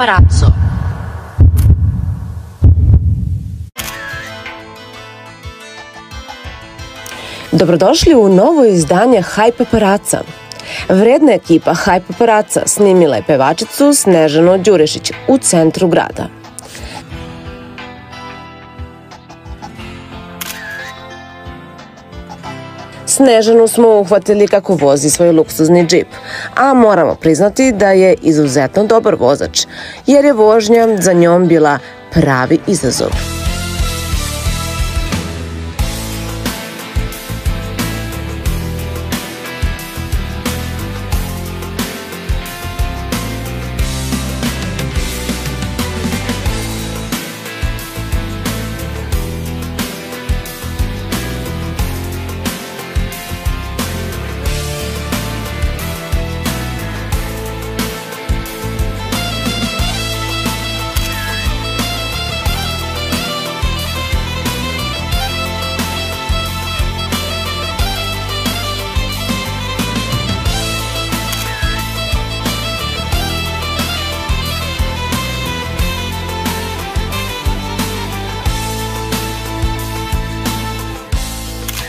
Paparazzo. Dobrodošli u novo izdanje Hype Paparazza. Vredna ekipa Hype Paparazza snimila je pevačicu Snežanu Đurišić u centru grada. Snežanu smo uhvatili kako vozi svoj luksuzni džip, a moramo priznati da je izuzetno dobar vozač, jer je vožnja za njom bila pravi izazov.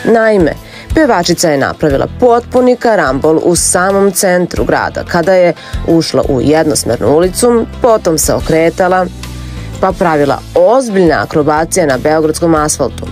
Naime, pevačica je napravila potpuni karambol u samom centru grada kada je ušla u jednosmernu ulicu, potom se okretala, pa pravila ozbiljne akrobacije na beogradskom asfaltu.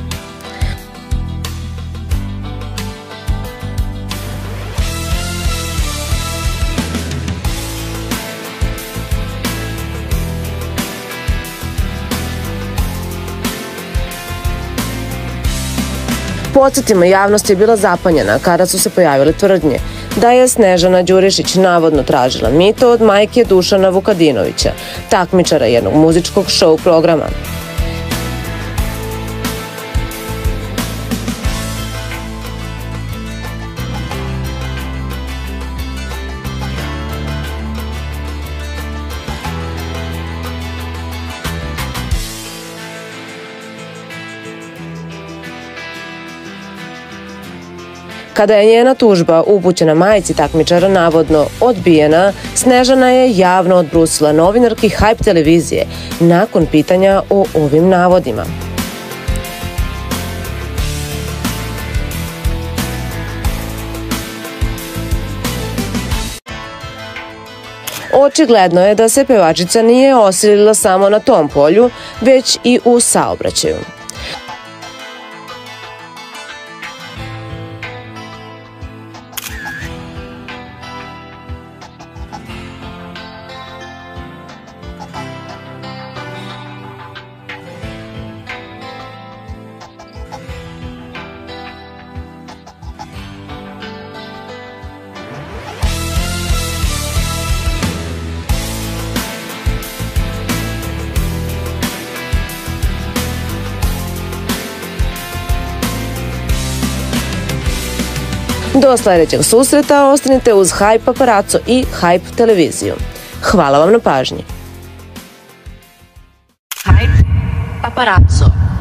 Podsjetimo, javnost je bila zapanjena kada su se pojavile tvrdnje da je Snežana Đurišić navodno tražila mito od majke Dušana Vukadinovića, takmičara jednog muzičkog show programa. Kada je njena tužba upućena majci takmičara navodno odbijena, Snežana je javno odbrusila novinarki Hype televizije nakon pitanja o ovim navodima. Očigledno je da se pevačica nije osilila samo na tom polju, već i u saobraćaju. Do sledećeg susreta ostanite uz Hype Paparazzo i Hype televiziju. Hvala vam na pažnji. Hype Paparazzo.